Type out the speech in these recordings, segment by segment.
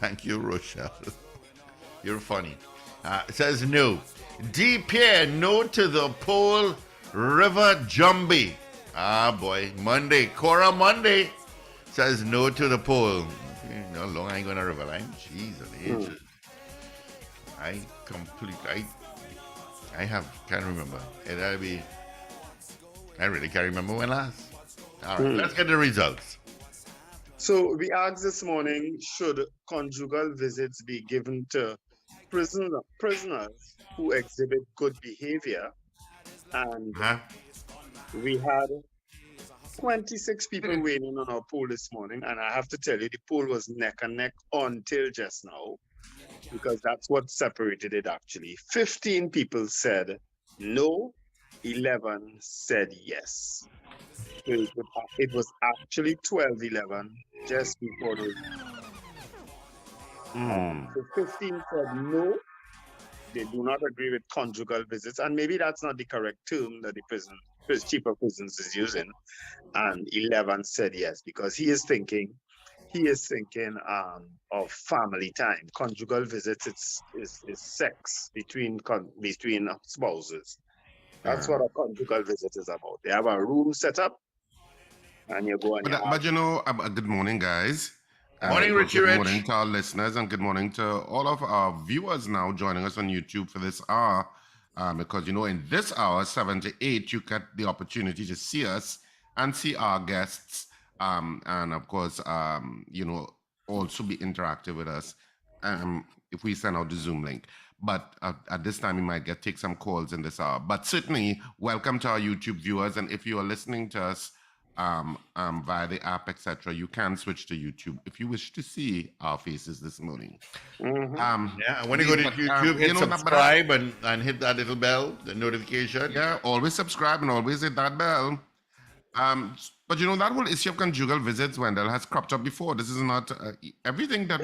Thank you, Rochelle. You're funny. It says no. D. Pierre, no to the pole river jumbie. Ah, boy. Monday. Cora Monday says no to the pole. How long I ain't going to Riverline? Jeez, Hmm. I complete. I have can't remember. It'll be. I really can't remember when last. All right, Hmm. let's get the results. So we asked this morning, should conjugal visits be given to prisoners who exhibit good behavior? And Huh? we had 26 people weighing in on our poll this morning. And I have to tell you, the poll was neck and neck until just now, because that's what separated it actually. 15 people said no, 11 said yes. So it was actually 12-11 just before those. Hmm. So 15 said no, they do not agree with conjugal visits. And maybe that's not the correct term that the chief of prisons is using. And 11 said yes, because he is thinking of family time. Conjugal visits is sex between spouses. That's what a conjugal visit is about. They have a room set up, and you go and you have. But good morning, guys. Morning, Richie Good Rich. morning to our listeners, and good morning to all of our viewers now joining us on YouTube for this hour. Because in this hour, 7 to 8, you get the opportunity to see us and see our guests, and of course, also be interactive with us. If we send out the Zoom link. But at this time, we might take some calls in this hour. But certainly, welcome to our YouTube viewers, and if you are listening to us via the app, etc., you can switch to YouTube if you wish to see our faces this morning. Yeah, when you go to YouTube, hit subscribe and hit that little bell, the notification. Yeah, always subscribe and always hit that bell. But that whole issue of conjugal visits, Wendell, has cropped up before. This is not everything that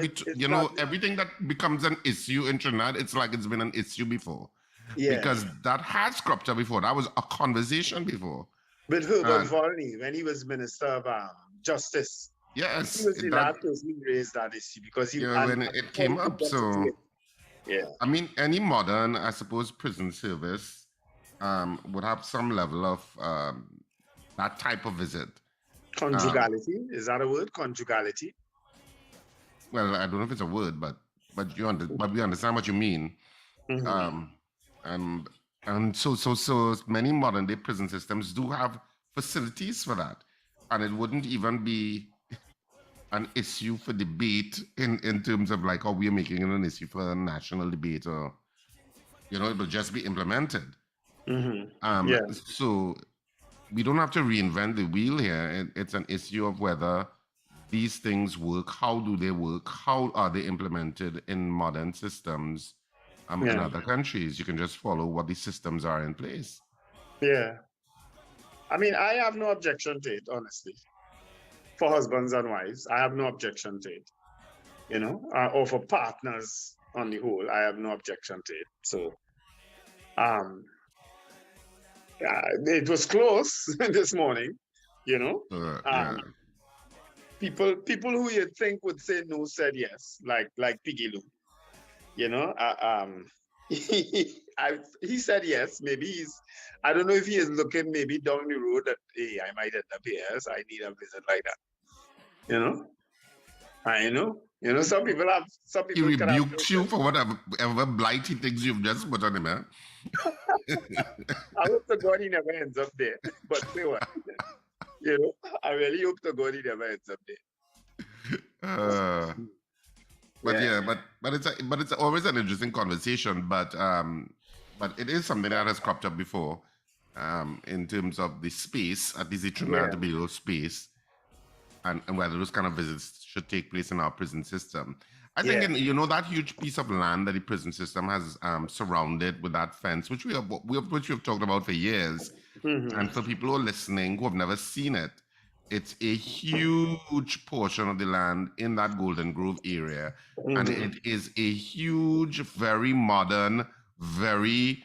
everything that becomes an issue in Trinidad. It's like it's been an issue before, because that has cropped up before. That was a conversation before. With Herbert Volney, when he was Minister of Justice. Yes, he was the last person who raised that issue, because when it came up. So yeah, I mean, any modern, I suppose, prison service would have some level of that type of visit. Conjugality, is that a word? Conjugality. Well, I don't know if it's a word, but we understand what you mean. And so many modern day prison systems do have facilities for that, and it wouldn't even be an issue for debate in terms of like, we are making it an issue for a national debate, or it will just be implemented. So we don't have to reinvent the wheel here. It's an issue of whether these things work. How do they work? How are they implemented in modern systems in other countries? You can just follow what the systems are in place. Yeah. I mean, I have no objection to it, honestly. For husbands and wives, I have no objection to it. Or for partners on the whole, I have no objection to it. So, it was close this morning. People who you think would say no said yes, like Piggy Lou. He said yes. Maybe I don't know if he is looking maybe down the road that, hey, I might end up here, so I need a visit like that. I know. Some people he rebukes you for whatever blight he thinks you've just put on him, eh? I hope to God he never ends up there. But say what? I really hope to God he never ends up there. But it's always an interesting conversation. But it is something that has cropped up before, in terms of the space, at least the Trinidad and Tobago space, and whether those kind of visits should take place in our prison system. I think that huge piece of land that the prison system has surrounded with that fence, which we have talked about for years, and for people who are listening who have never seen it, it's a huge portion of the land in that Golden Grove area, and it is a huge, very modern, very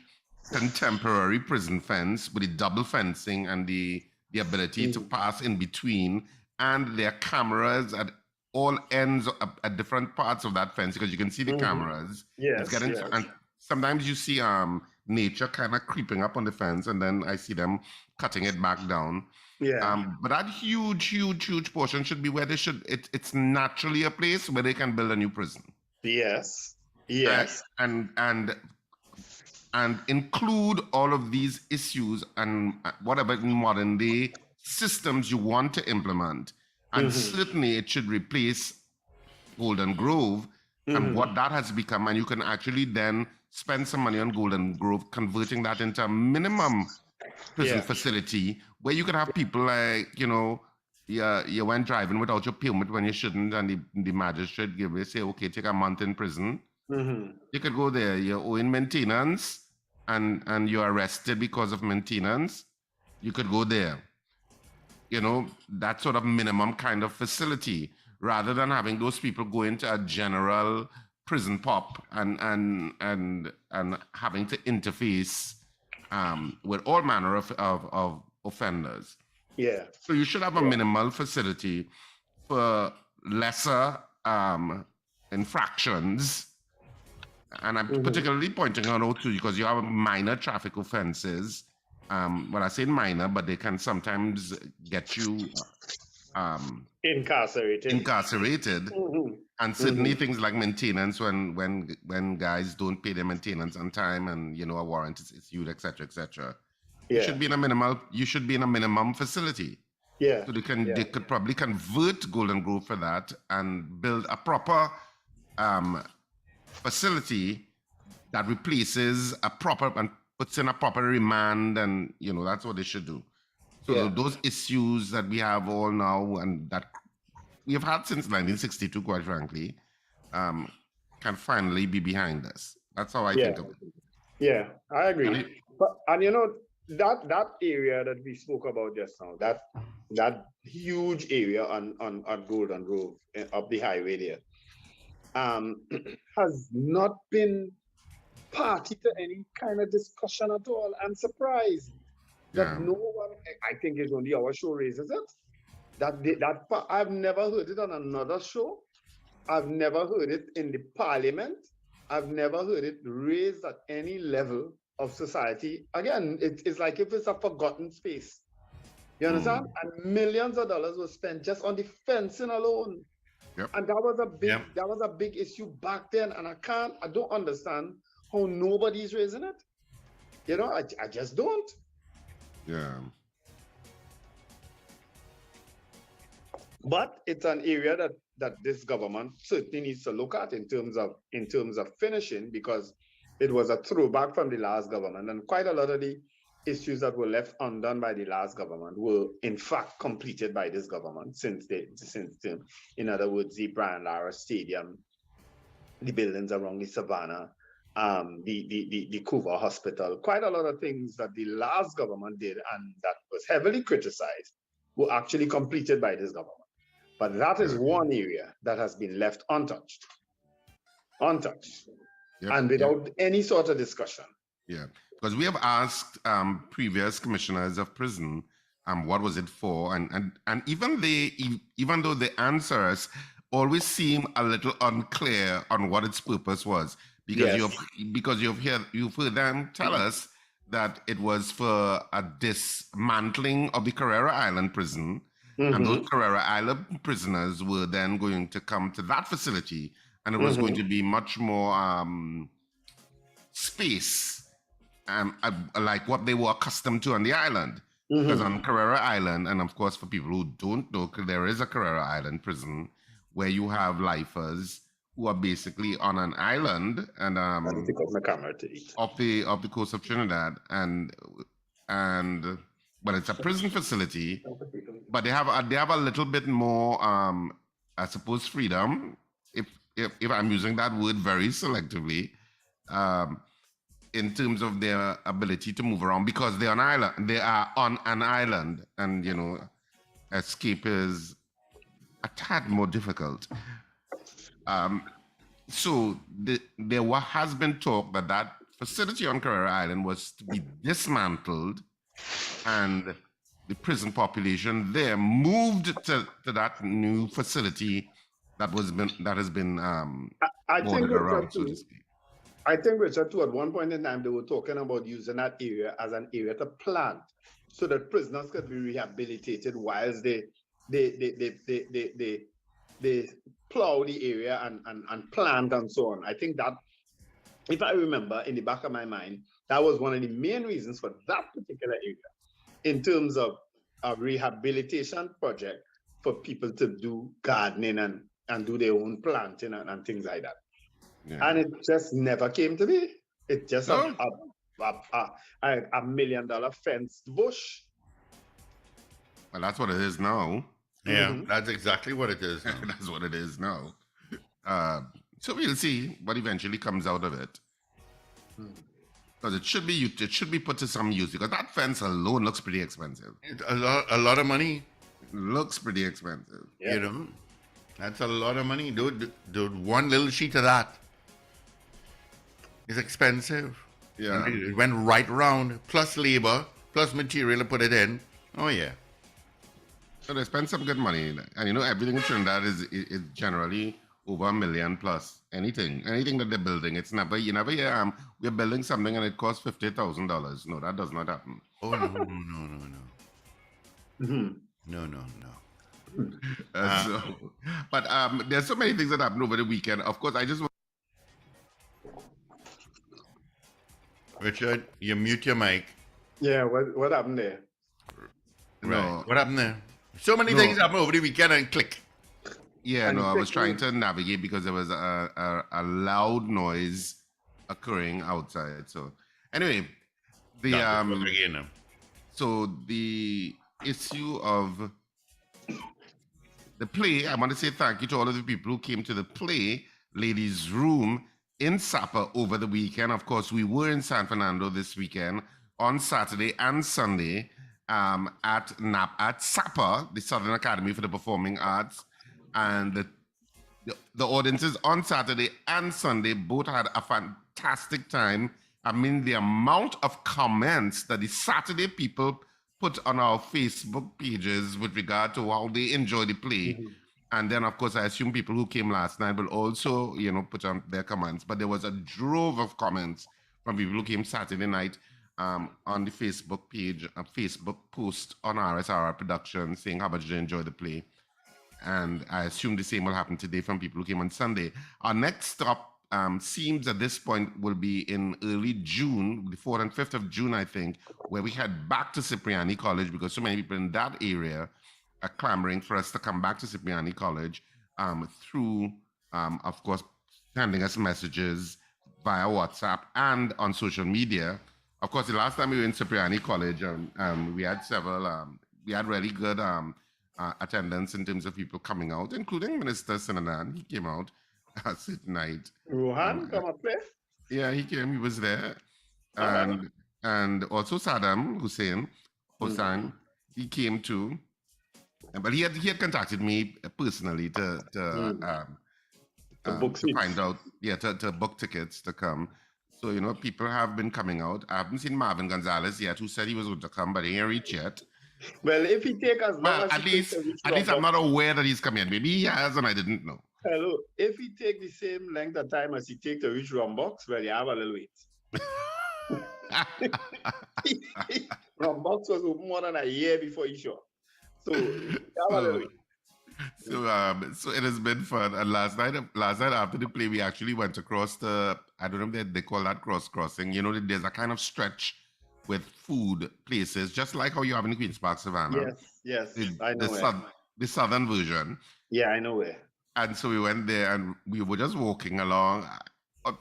contemporary prison fence with the double fencing and the ability to pass in between, and there are cameras at all ends at different parts of that fence because you can see the cameras. It's Yes, getting yes. and sometimes you see nature kind of creeping up on the fence, and then I see them cutting it back down. Yeah. But that huge portion should be where they should. It's naturally a place where they can build a new prison. Yes. Yes. And include all of these issues and whatever modern day systems you want to implement. And certainly it should replace Golden Grove and what that has become. And you can actually then spend some money on Golden Grove, converting that into a minimum prison facility where you could have people like, you went driving without your permit when you shouldn't, and the magistrate say, okay, take a month in prison. You could go there, you're owing maintenance, and you're arrested because of maintenance. You could go there. That sort of minimum kind of facility, rather than having those people go into a general prison pop and having to interface with all manner of offenders. Yeah. So you should have a minimal facility for lesser infractions. And I'm particularly pointing out too, because you have minor traffic offenses. Well, I say minor, but they can sometimes get you incarcerated. And certainly things like maintenance, when guys don't pay their maintenance on time, and a warrant is issued, etc., etc. You should be in a minimum facility. Yeah. So they could probably convert Golden Grove for that and build a proper facility that replaces a proper and puts in a proper remand, and that's what they should do. So those issues that we have all now and that we have had since 1962, quite frankly, can finally be behind us. That's how I think of it. Yeah, I agree. That area that we spoke about just now, that huge area on Golden Grove up the highway there, has not been party to any kind of discussion at all. I'm surprised that no one, I think it's only our show raises it. I've never heard it on another show. I've never heard it in the parliament. I've never heard it raised at any level of society. Again, it's like if it's a forgotten space. You understand? And millions of dollars were spent just on the fencing alone. Yep. And that was a big issue back then. And I don't understand how nobody's raising it. I just don't. Yeah. But it's an area that this government certainly needs to look at in terms of finishing, because it was a throwback from the last government, and quite a lot of the issues that were left undone by the last government were in fact completed by this government since in other words, the Brian Lara Stadium, the buildings around the Savannah, the Cuba Hospital, quite a lot of things that the last government did and that was heavily criticized were actually completed by this government. But that is one area that has been left untouched, and without any sort of discussion. Yeah, because we have asked previous commissioners of prison, what was it for, and even though the answers always seem a little unclear on what its purpose was, because you've heard them tell us that it was for a dismantling of the Carrera Island prison. And those Carrera Island prisoners were then going to come to that facility, and it was going to be much more space, like what they were accustomed to on the island. Because on Carrera Island, and of course for people who don't know, there is a Carrera Island prison where you have lifers who are basically on an island and off the coast of Trinidad, and but it's a prison facility, but they have a little bit more, I suppose, freedom, if I'm using that word very selectively, in terms of their ability to move around, because they are on an island, and escape is a tad more difficult. So there has been talk that facility on Carrera Island was to be dismantled, and the prison population there moved to that new facility that has been I think, bordered around, Richard, so to too. speak. I think, Richard, too, at one point in time, they were talking about using that area as an area to plant so that prisoners could be rehabilitated whilst they plow the area and plant and so on. I think that, if I remember in the back of my mind, that was one of the main reasons for that particular area in terms of a rehabilitation project for people to do gardening and do their own planting and things like that. Yeah. And it just never came to be. It's just No. a $1 million fenced bush. Well, that's what it is now. Yeah, that's exactly what it is now. That's what it is now. So we'll see what eventually comes out of it. Because it should be put to some use, because that fence alone looks pretty expensive. A lot of money. Looks pretty expensive. Yeah. You know, that's a lot of money, dude. One little sheet of that is expensive. Yeah. And it went right round, plus labor, plus material to put it in. Oh yeah. So they spend some good money, and you know everything in Trinidad is generally over $1 million plus. Anything that they're building, you never hear we're building something and it costs $50,000. No, that does not happen. Oh no. But there's so many things that happened over the weekend. Of course, I just Richard, you mute your mic. Yeah, what happened there? No. Right. What happened there? So many things happened over the weekend and click. Yeah, And no, I was quickly- trying to navigate because there was a loud noise occurring outside. So anyway, so the issue of the play, I want to say thank you to all of the people who came to the play, Ladies' Room in Sapa over the weekend. Of course, we were in San Fernando this weekend on Saturday and Sunday at SAPA, the Southern Academy for the Performing Arts. And the audiences on Saturday and Sunday both had a fantastic time. I mean, the amount of comments that the Saturday people put on our Facebook pages with regard to how they enjoy the play. And then, of course, I assume people who came last night will also, put on their comments. But there was a drove of comments from people who came Saturday night on the Facebook page, a Facebook post on RSR Productions saying how much they enjoyed the play. And I assume the same will happen today from people who came on Sunday. Our next stop seems at this point will be in early June, the 4th and 5th of June, I think, where we head back to Cipriani College because so many people in that area are clamoring for us to come back to Cipriani College through, of course, sending us messages via WhatsApp and on social media. Of course, the last time we were in Cipriani College, we had we had really good attendance in terms of people coming out, including Minister Sinanan. He came out certain night. Rohan, come up there? Yeah, he came. He was there, and also Saddam Hussein, he came too. But he had contacted me personally to find out, to book tickets to come. So people have been coming out. I haven't seen Marvin Gonzalez yet, who said he was going to come, but he ain't reached yet. Well, if he take as long Well, as at least I'm not aware that he's coming. Maybe he has, and I didn't know. Hello. If he take the same length of time as he take to reach Rumbox, well, you have a little wait. Rumbox was open more than a year before he showed. So you have a little wait. So it has been fun. And last night after the play, we actually went across I don't know if they call that crossing. There's a kind of stretch with food places, just like how you have in Queen's Park, Savannah. Yes, I know the southern version. Yeah, I know where. And so we went there and we were just walking along.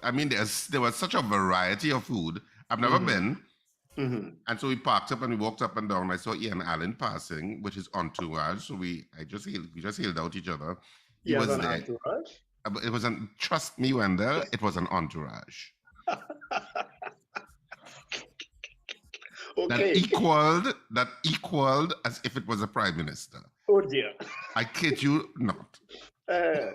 I mean, there was such a variety of food. I've never been. And so we parked up and we walked up and down. I saw Ian Allen passing, which is entourage. So we just hailed out each other. He was there. Entourage? It was trust me, Wendell, it was an entourage. Okay. That equaled as if it was a prime minister. Oh dear. I kid you not. I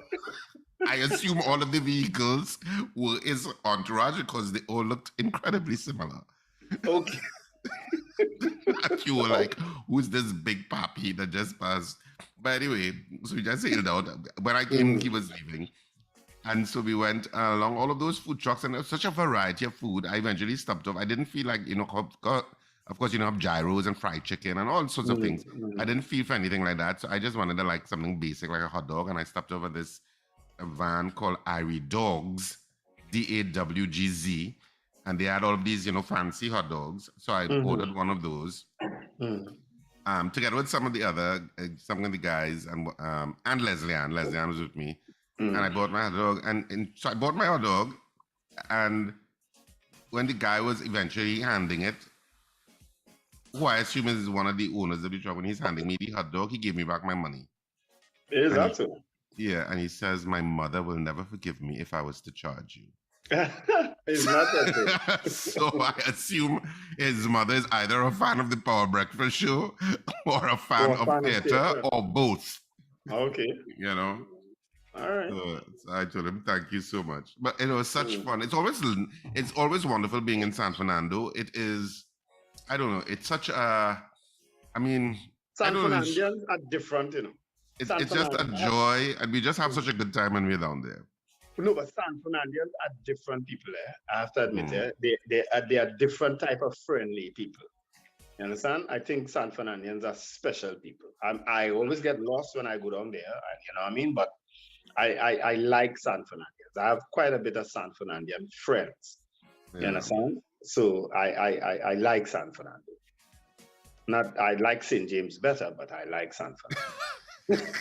assume all of the vehicles were his entourage because they all looked incredibly similar. Okay. You were like, who's this big papi that just passed But anyway, so we just sailed out. When I came, he was leaving. And so we went along all of those food trucks, and there was such a variety of food. I eventually stopped off. I didn't feel like, of course, have gyros and fried chicken and all sorts of things. I didn't feel for anything like that. So I just wanted to like something basic, like a hot dog. And I stopped over this van called Irie Dogs, DAWGZ. And they had all of these, fancy hot dogs. So I ordered one of those. Together with some of the guys, and Leslie Ann. Leslie Ann was with me. And I bought my hot dog. And so I bought my hot dog. And when the guy was eventually handing it, who I assume is one of the owners of the truck, when he's handing me the hot dog, he gave me back my money. Is that so? Yeah, and he says, my mother will never forgive me if I was to charge you. It's not that thing. So I assume his mother is either a fan of the Power Breakfast Show or a fan of theater or both. Okay. All right. So I told him, thank you so much. But it was such fun. It's always wonderful being in San Fernando. It is, I don't know, it's such a, San Fernandians are different, It's just a joy, and we just have such a good time when we're down there. No, but San Fernandians are different people. I have to admit, they are different type of friendly people. You understand? I think San Fernandians are special people. I always get lost when I go down there. You know what I mean? But I like San Fernandians. I have quite a bit of San Fernandian friends. Yeah. You understand? So I like San Fernando. I like St. James better, but I like San Fernando.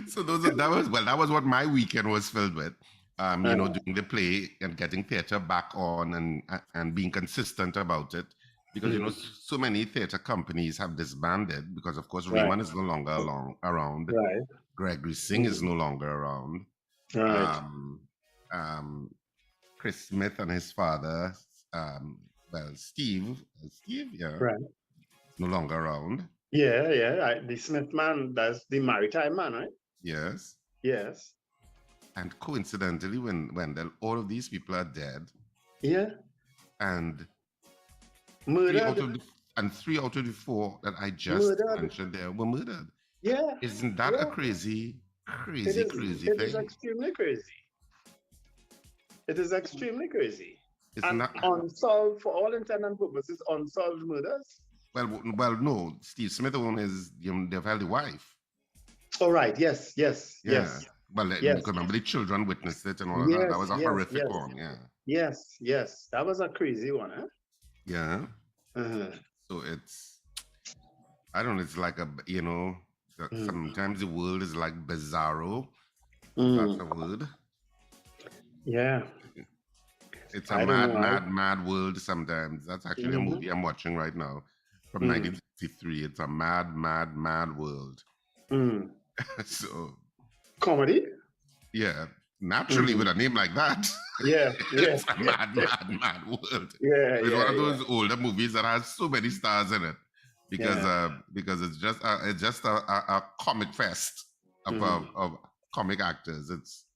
So that was what my weekend was filled with. Doing the play and getting theater back on and being consistent about it. Because so many theater companies have disbanded because, of course, Raymond is no longer around. Right. Gregory Singh is no longer around. Right. Chris Smith and his father, Steve, yeah, right, no longer around. Yeah. The Smith man, that's the maritime man, right? Yes. Yes. And coincidentally, Wendell, all of these people are dead. Yeah. And murdered. Three out of the four that I just mentioned there were murdered. Yeah. Isn't that a crazy thing? It is extremely crazy. It is extremely crazy. Unsolved, for all intents and purposes, unsolved murders. Well, no. Steve Smith is they've held the wife. Oh, right. Yes. Well, because remember the children witnessed it and all of that. That was a horrific one. Yeah. Yes. That was a crazy one, huh? Yeah. So it's, I don't know. It's like sometimes the world is like bizarro. That's the word. Yeah. It's a mad world sometimes. That's actually a movie I'm watching right now from 1963. It's a mad world. So. Comedy? Yeah. Naturally, with a name like that. Yeah. It's a mad world. Yeah. It's one of those older movies that has so many stars in it. Because it's just a comic fest of comic actors. It's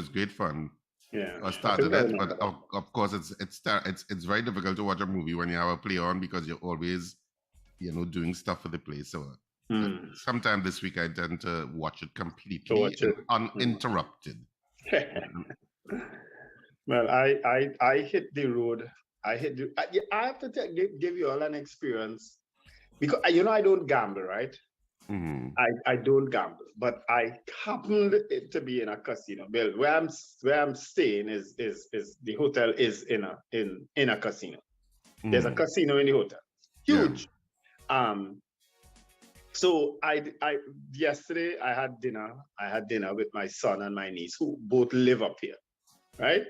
great fun. Yeah, I started it, but of course it's very difficult to watch a movie when you have a play on because you're always doing stuff for the play. So sometime this week I tend to watch it completely uninterrupted. Well, I hit the road. I have to give you all an experience because I don't gamble, right? Mm-hmm. I don't gamble, but I happened to be in a casino. Well, where I'm staying is the hotel is in a casino. Mm-hmm. There's a casino in the hotel, huge. Yeah. So yesterday I had dinner. I had dinner with my son and my niece, who both live up here, right?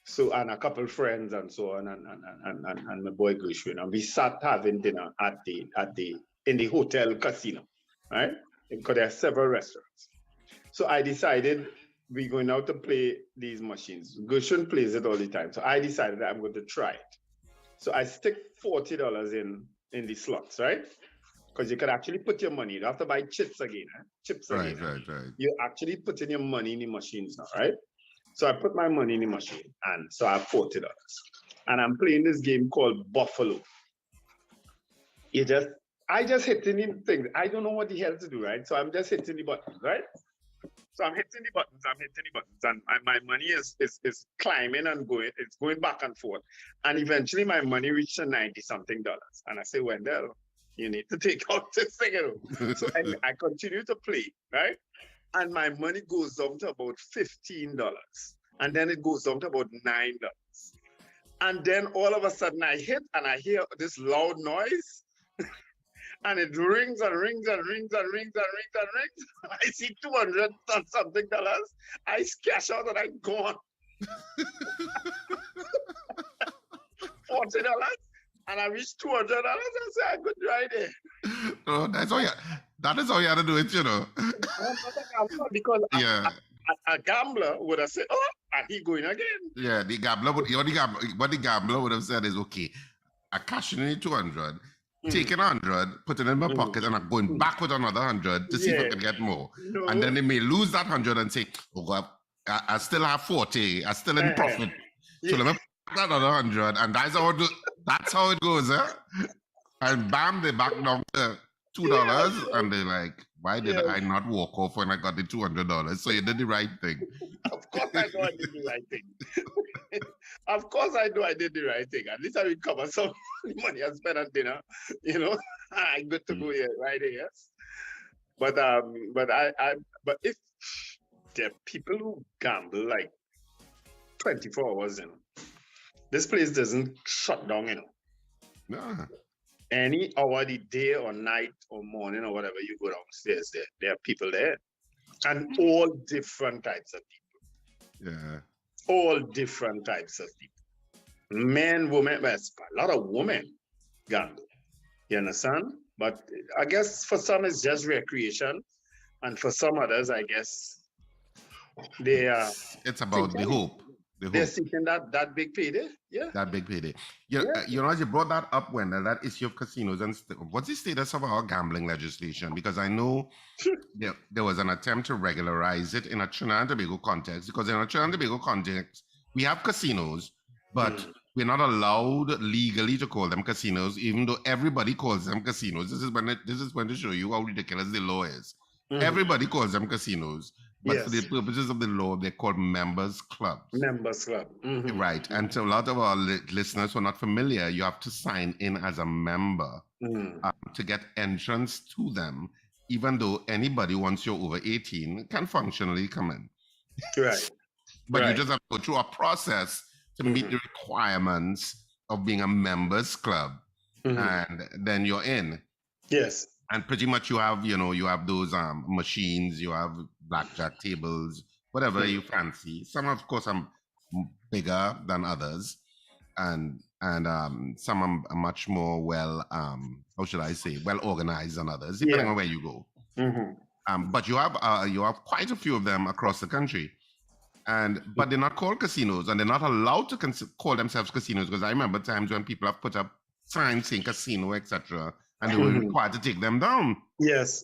So and a couple friends and so on, and my boy Gershwin, and we sat having dinner in the hotel casino, right? Because there are several restaurants. So I decided we're going out to play these machines. Gershwin plays it all the time. So I decided that I'm going to try it. So I stick $40 in the slots, right? Because you can actually put your money. You don't have to buy chips again. Right. You actually put in your money in the machines now, right? So I put my money in the machine, and so I have $40. And I'm playing this game called Buffalo. You just I just hitting the thing. I don't know what the hell to do, right? So I'm just hitting the buttons, right? So I'm hitting the buttons, and my money is climbing and going, it's going back and forth. And eventually my money reached $90-something. And I say, Wendell, you need to take out this thing. So anyway, I continue to play, right? And my money goes down to about $15. And then it goes down to about $9. And then all of a sudden I hit and I hear this loud noise. And it rings and rings and rings and rings and rings and rings. I see 200 and something dollars. I cash out and I'm gone. $40. And I reach $200. I say, I could ride it. Oh, that is how you had to do it, you know. Because yeah. a gambler would have said, oh, and he going again. Yeah, the gambler what the gambler would have said is, okay, I cash in 200, taking 100, putting it in my pocket, and I'm going back with another 100 to see if I can get more. No. And then they may lose that 100 and say, oh God, I still have 40, I still in profit. So let me put another 100, and that's how it goes, eh? And bam, they back down to $2, and they're like, why did I not walk off when I got the $200? So you did the right thing. Of course I know I did the right thing. Of course I know I did the right thing. At least I recover some money I spent on dinner. You know, I'm good to go here, right here. Yes. But if there are people who gamble like 24 hours, you know, this place doesn't shut down, you know. No. Any hour of the day or night or morning or whatever you go downstairs, there are people there. And all different types of people. Yeah. All different types of people. Men, women, a lot of women gamble. You understand? But I guess for some it's just recreation. And for some others, I guess they are. It's about the hope. They're seeking that big payday, yeah. That big payday. You know, as you brought that up, Wendell, that issue of casinos, and what's the status of our gambling legislation? Because I know there was an attempt to regularize it in a Trinidad and Tobago context, because in a Trinidad and Tobago context, we have casinos, but we're not allowed legally to call them casinos, even though everybody calls them casinos. This is when to show you how ridiculous the law is. Everybody calls them casinos. But for the purposes of the law, they're called members clubs. Members club. Right. And so a lot of our listeners who are not familiar, you have to sign in as a member to get entrance to them, even though anybody, once you're over 18, can functionally come in. Right. But you just have to go through a process to meet the requirements of being a members club. And then you're in. Yes. And pretty much you have those machines, you have blackjack tables, whatever you fancy. Some, of course, are bigger than others, and some are much more well organized than others, depending on where you go. But you have quite a few of them across the country, but they're not called casinos, and they're not allowed to call themselves casinos, because I remember times when people have put up signs saying casino, etc., and they were required to take them down. Yes.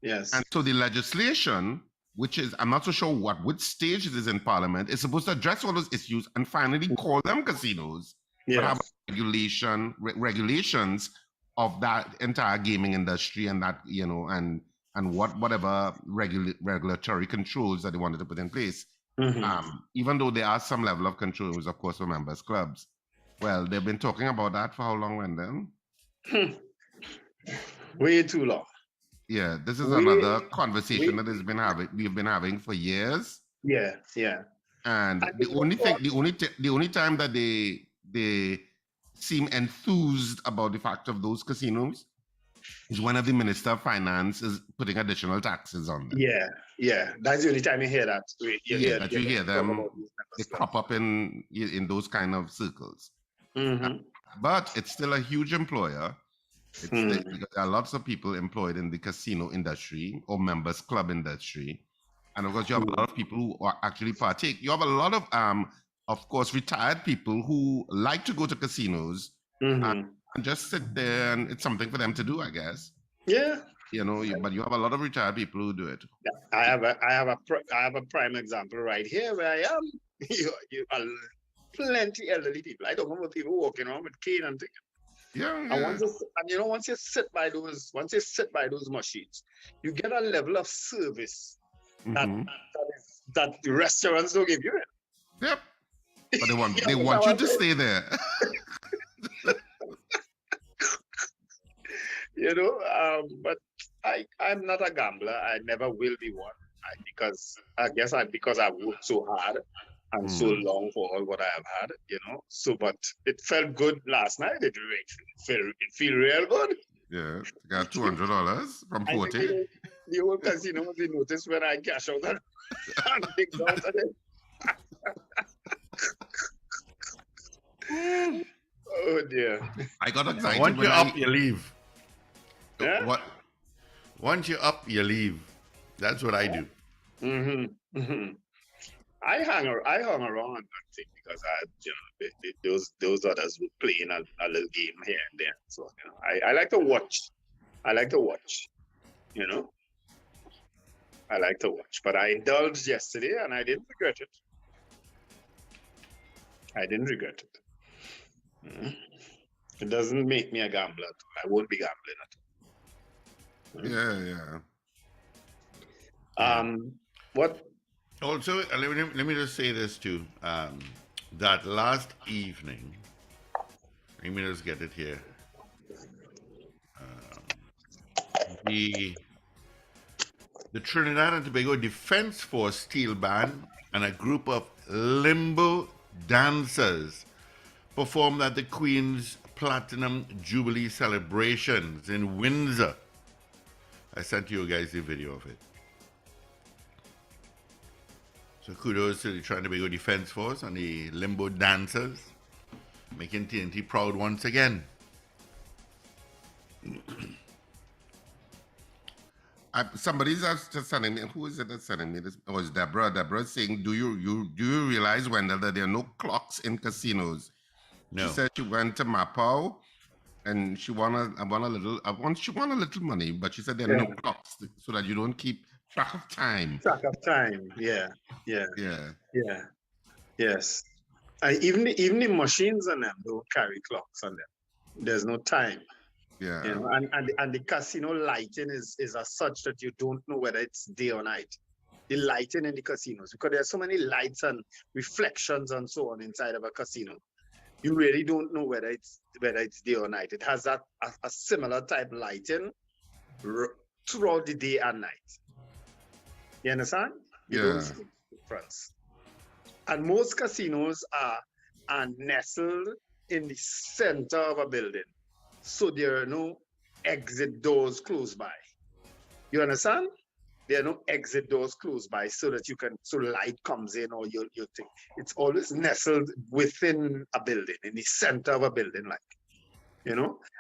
And so the legislation, which is, I'm not so sure which stage it is in Parliament, is supposed to address all those issues and finally call them casinos, but have regulations of that entire gaming industry, and that, you know, and whatever regulatory controls that they wanted to put in place. Even though there are some level of controls, of course, for members clubs. Well, they've been talking about that for how long, Wendell? Way too long. Yeah, this is another conversation that we've been having for years. Yeah. And the only time that they seem enthused about the fact of those casinos is whenever the Minister of Finance is putting additional taxes on them. Yeah. That's the only time you hear that. You hear them. They crop up in those kind of circles. But it's still a huge employer. Because there are lots of people employed in the casino industry or members club industry, and of course you have a lot of people who actually partake. You have a lot of course, retired people who like to go to casinos and just sit there, and it's something for them to do, I guess. Yeah. You know, but you have a lot of retired people who do it. I have a prime example right here where I am. You are plenty elderly people. I don't remember people walking around with cane and things. Yeah, And yeah. once you sit by those machines, you get a level of service that Hmm. that the restaurants don't give you. Yep. But they You want understand you what I'm to saying? stay there. But I'm not a gambler. I never will be one. Because I worked so hard and so Hmm. long for all what I have had, So, but it felt good last night. It feel real good. Yeah. Got $200 from I think 40. the whole casino, they noticed when I cash out and dig out of it. Oh dear. I got excited Once when you're I up, you leave. Yeah. what Once you're up, you leave. That's what I do. Mm-hmm. Mm-hmm. I hung around that thing because those others were playing a little game here and there. So I like to watch. I like to watch. You know, I like to watch. But I indulged yesterday and I didn't regret it. I didn't regret it. Mhm. It doesn't make me a gambler. I won't be gambling at Yeah, yeah. all. What? Also, let me just say this too. That last evening, let me just get it here. The the Trinidad and Tobago Defense Force Steel Band and a group of limbo dancers performed at the Queen's Platinum Jubilee celebrations in Windsor. I sent you guys the video of it. So kudos to the Trinidad and Tobago Defense Force and the limbo dancers, making TNT proud once again. Somebody's just sending me. Who is it that's sending me this? Oh, it's Deborah. Deborah saying, "Do you realize, Wendell, that there are no clocks in casinos?" No. She said she went to Mapao and she won a little money, but she said there are no clocks so that you don't keep track of time. Track of time. Yeah. Yeah. Yes. Even the machines on them don't carry clocks on them. There's no time. Yeah. And the casino lighting is as such that you don't know whether it's day or night. The lighting in the casinos, because there are so many lights and reflections and so on inside of a casino. You really don't know whether it's day or night. It has that a similar type lighting throughout the day and night. You understand? You don't see the difference. And most casinos are nestled in the center of a building. So there are no exit doors close by. You understand? There are no exit doors close by so that light comes in or you think. It's always nestled within a building, in the center of a building,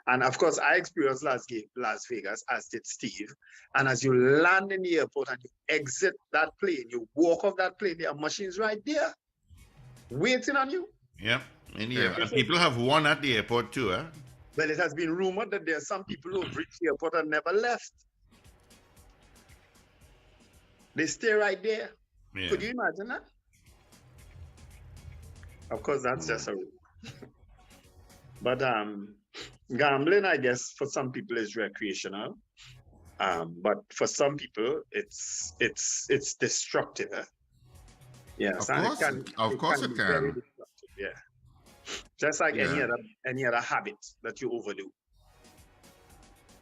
And of course, I experienced Las Vegas, as did Steve. And as you land in the airport and you exit that plane, you walk off that plane, there are machines right there waiting on you. Yep. And people have won at the airport too, huh? Well, it has been rumored that there are some people who have reached the airport and never left. They stay right there. Yeah. Could you imagine that? Of course, that's just a rule. But gambling, I guess, for some people is recreational. But for some people, it's destructive. Yes, of course it can. Very destructive, yeah. Just like any other habit that you overdo.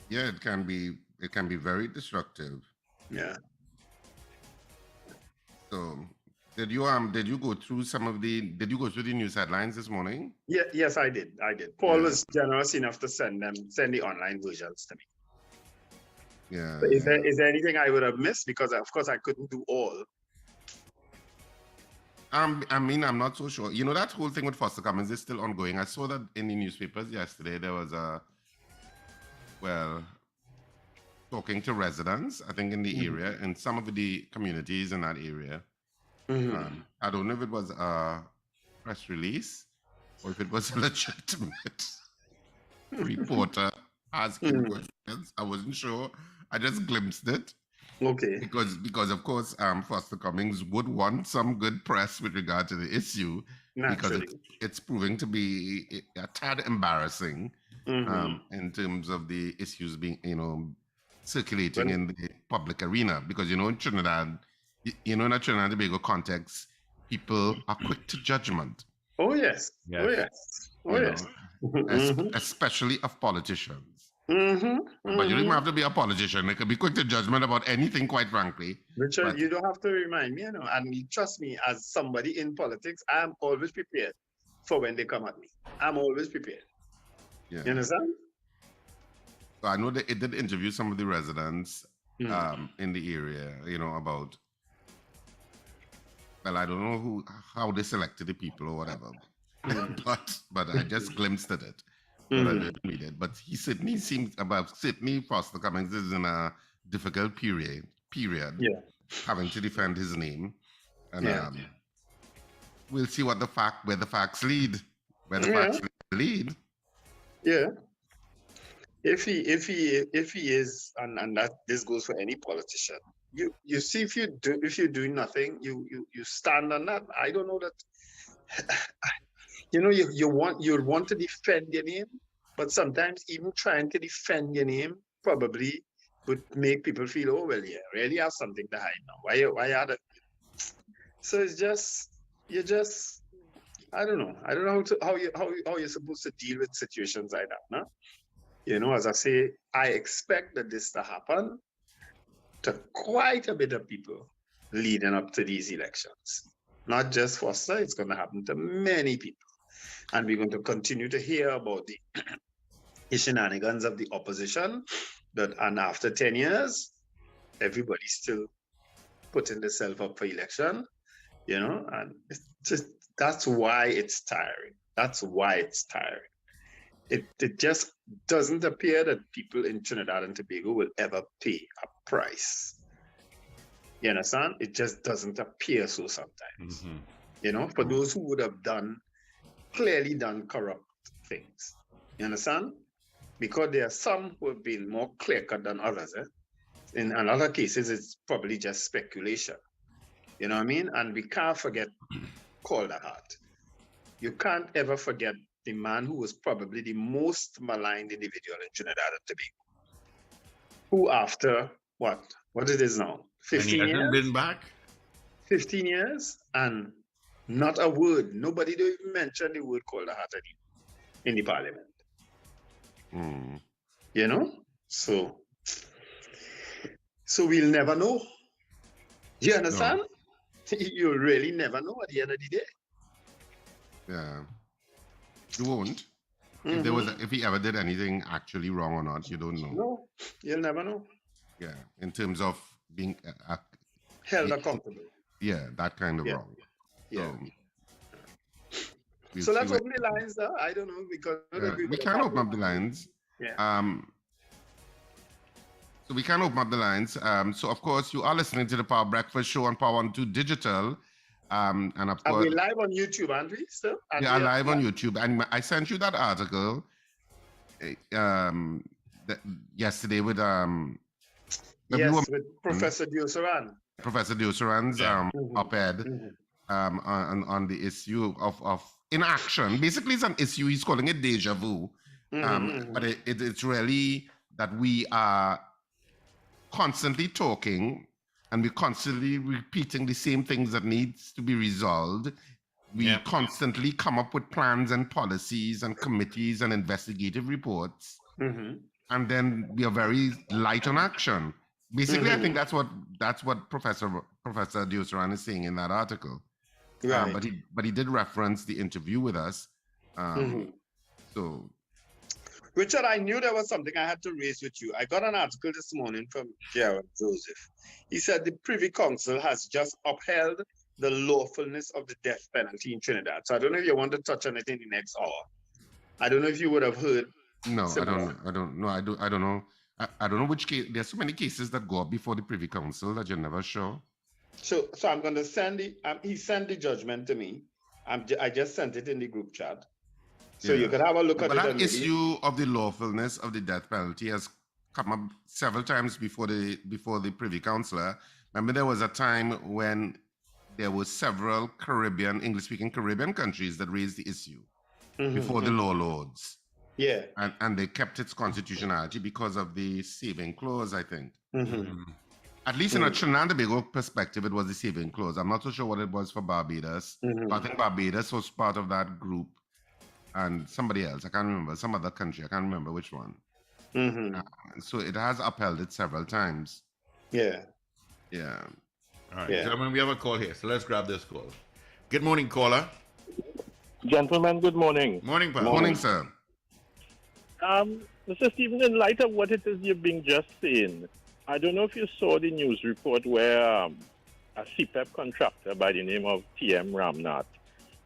Yeah, it can be very destructive. Yeah. So did you go through the news headlines this morning? Yeah, yes, I did. Paul was generous enough to send the online versions to me. Yeah. So is there anything I would have missed? Because of course I couldn't do all. I mean, I'm not so sure. That whole thing with foster Cummins is still ongoing. I saw that in the newspapers yesterday. There was talking to residents, I think, in the area, in some of the communities in that area. Mm-hmm. I don't know if it was a press release or if it was a legitimate reporter asking questions. I wasn't sure. I just glimpsed it. Okay. Because of course, Foster Cummings would want some good press with regard to the issue. Naturally. Because it's proving to be a tad embarrassing in terms of the issues being, circulating When- in the public arena. Because, in Trinidad, in a Trinidad and Tobago context, people are quick to judgment. Oh, yes. Oh, Yes. yes. Oh, you yes. know, especially of politicians. Mm-hmm. But you don't even have to be a politician. They could be quick to judgment about anything, quite frankly. Richard, But- you don't have to remind me, and trust me, as somebody in politics, I'm always prepared for when they come at me. I'm always prepared. Yeah. You understand? So I know that it did interview some of the residents in the area, about. Well, I don't know how they selected the people or whatever, but I just glimpsed at it. But I didn't read it. But Sidney Foster Cummings is in a difficult period. Yeah. Having to defend his name, and we'll see where the facts lead. Where the facts lead. Yeah. If he is, and that this goes for any politician, you see, if you're doing nothing, you stand on that. I don't know that. You want to defend your name, but sometimes even trying to defend your name probably would make people feel, oh well, yeah, really have something to hide now. Why are the? So it's just I don't know how you're supposed to deal with situations like that, no? As I say, I expect that this to happen to quite a bit of people leading up to these elections. Not just Foster, it's going to happen to many people. And we're going to continue to hear about the shenanigans of the opposition. And after 10 years, everybody's still putting themselves up for election, and it's just, that's why it's tiring. That's why it's tiring. It just doesn't appear that people in Trinidad and Tobago will ever pay a price. You understand? It just doesn't appear so sometimes. For those who would have clearly done corrupt things. You understand? Because there are some who have been more clear-cut than others. In other cases, it's probably just speculation. You know what I mean? And we can't forget Calder Hart. You can't ever forget the man who was probably the most maligned individual in Trinidad and Tobago. Who after, what it is now? 15 and he hasn't years? been back? 15 years and not a word. Nobody don't even mention the word Calder Hart in the parliament. So we'll never know. You understand? No. You'll really never know at the end of the day. Yeah. You won't. If he ever did anything actually wrong or not, you don't know. No, you'll never know. Yeah, in terms of being held accountable. Yeah, that kind of wrong. Yeah. So, so let's open the lines, though. I don't know because we can open up the lines. Yeah. So we can open up the lines. So of course you are listening to the Power Breakfast Show on Power 102 Digital. And of course, are we live on YouTube, aren't we? Still? We are live on YouTube, and I sent you that article yesterday with with Professor Diosaran. Professor Diosaran's op-ed on the issue of inaction. Basically, it's an issue. He's calling it deja vu, but it's really that we are constantly talking. And we're constantly repeating the same things that needs to be resolved. We constantly come up with plans and policies and committees and investigative reports. And then we are very light on action. Basically, I think that's what Professor Diosaran is saying in that article. Right. But he did reference the interview with us. So, Richard, I knew there was something I had to raise with you. I got an article this morning from Jared Joseph. He said the Privy Council has just upheld the lawfulness of the death penalty in Trinidad. So I don't know if you want to touch on it in the next hour. I don't know if you would have heard. No, I don't know. I don't know. I don't know which case. There's so many cases that go up before the Privy Council that you're never sure. So I'm going to send he sent the judgment to me. I just sent it in the group chat. So you can have a look at it. But that issue of the lawfulness of the death penalty has come up several times before the Privy Council. Remember, there was a time when there were several English-speaking Caribbean countries that raised the issue before the law lords. Yeah. and they kept its constitutionality because of the saving clause, I think. Mm-hmm. At least in a Trinidad and Tobago perspective, it was the saving clause. I'm not so sure what it was for Barbados. But I think Barbados was part of that group, and somebody else, I can't remember, some other country, I can't remember which one. Mm-hmm. So it has upheld it several times. Yeah. Yeah. All right, Yeah. gentlemen, we have a call here, so let's grab this call. Good morning, caller. Gentlemen, good morning. Morning, pal. Morning, sir. Mr. Stephen, in light of what it is you've been just saying, I don't know if you saw the news report where a CPEP contractor by the name of TM Ramnath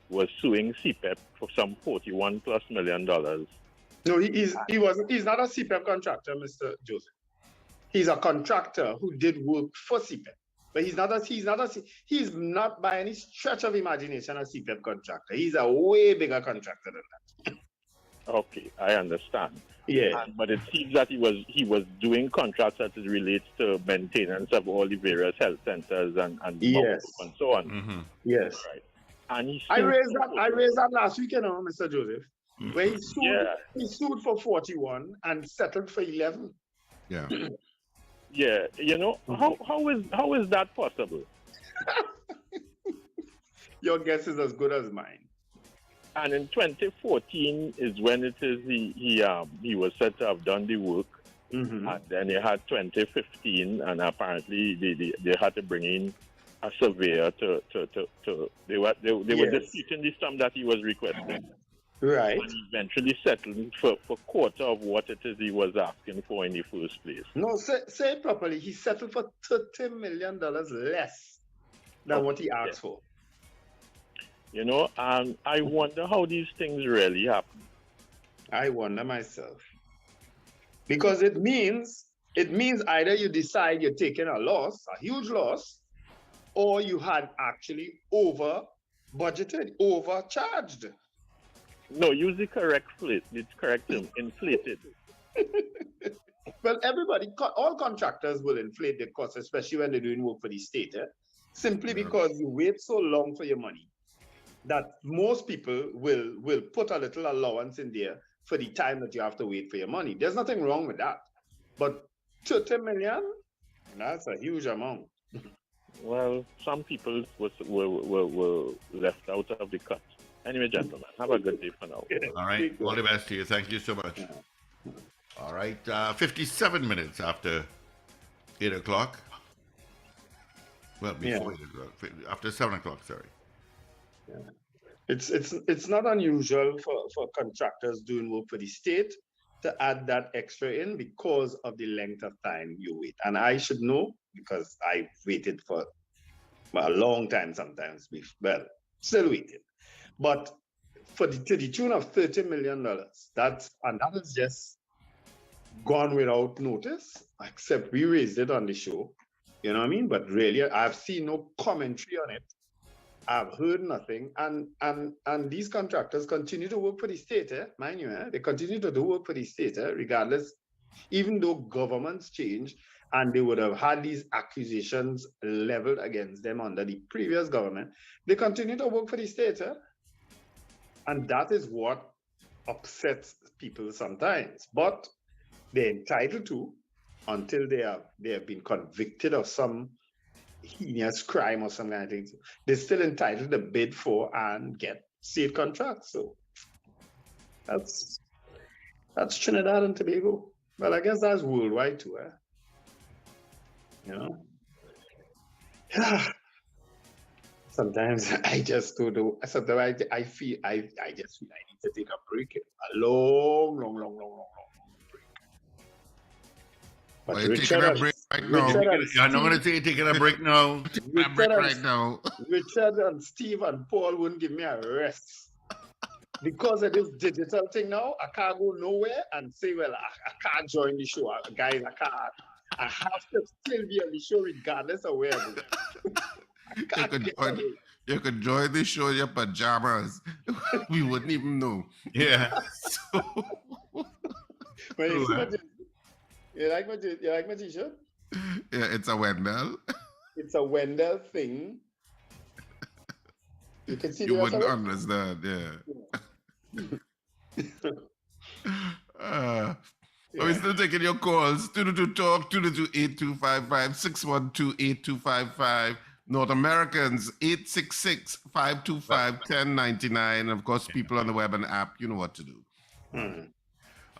was suing CPEP for some $41+ million. No, he's not a CPEP contractor, Mr. Joseph. He's a contractor who did work for CPEP. But he's not by any stretch of imagination a CPEP contractor. He's a way bigger contractor than that. Okay, I understand. Yeah. But it seems that he was doing contracts that relates to maintenance of all the various health centers and Yes. and so on. Mm-hmm. Yes. Right. And I raised that last week, Mr. Joseph. Where he sued for 41 and settled for 11. Yeah. Yeah, how is that possible? Your guess is as good as mine. And in 2014 is when it is he was said to have done the work, Mm-hmm. and then you had 2015, and apparently they had to bring in a surveyor they were disputing the sum that he was requesting. Right. And eventually settled for quarter of what it is he was asking for in the first place. No, say it properly. He settled for $30 million less than what he asked for. And I wonder how these things really happen. I wonder myself. Because it means either you decide you're taking a loss, a huge loss, or you had actually over-budgeted, overcharged. No, use the correct term, inflated. Well, all contractors will inflate their costs, especially when they're doing work for the state, simply because you wait so long for your money that most people will put a little allowance in there for the time that you have to wait for your money. There's nothing wrong with that. But 30 million, that's a huge amount. Well, some people were left out of the cut. Anyway, gentlemen, have a good day for now. All right, all the best to you. Thank you so much. All right, 57 minutes after 8 o'clock. Well, before 8 o'clock, after 7 o'clock, sorry. Yeah. It's not unusual for contractors doing work for the state to add that extra in because of the length of time you wait. And I should know because I waited for a long time sometimes. Well, still waiting. But to the tune of $30 million, that is just gone without notice, except we raised it on the show. You know what I mean? But really, I've seen no commentary on it. I've heard nothing, and these contractors continue to work for the state, mind you, they continue to do work for the state, regardless, even though governments change, and they would have had these accusations leveled against them under the previous government, they continue to work for the state, and that is what upsets people sometimes. But they're entitled to, until they have been convicted of some heinous crime or some kind of thing, they're still entitled to bid for and get state contracts. So that's Trinidad and Tobago. Well, I guess that's worldwide too, Sometimes I just don't know. Sometimes I feel I just feel I need to take a break, a long break. But Well, you're taking a break right now. I'm not going to say you're taking a break now. A break right now. Richard and Steve and Paul wouldn't give me a rest. Because of this digital thing now, I can't go nowhere and say, well, I can't join the show. Guys, I can't. I have to still be on the show regardless of where I go. You could join the show in your pajamas. We wouldn't even know. Yeah. You like my t-shirt? Yeah, it's a Wendell. It's a Wendell thing. You can see you wouldn't understand, yeah. We're still taking your calls. 222-TALK, 222-8255, 612-8255. North Americans, 866-525-1099. And of course, people on the web and app, you know what to do.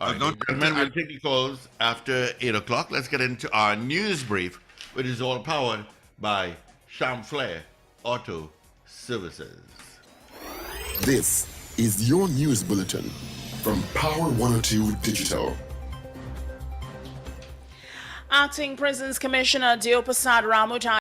All right, gentlemen, we'll take the calls after 8 o'clock. Let's get into our news brief, which is all powered by Chamflair Auto Services. This is your news bulletin from Power 102 Digital. Acting Prisons Commissioner Deopasad Ramutai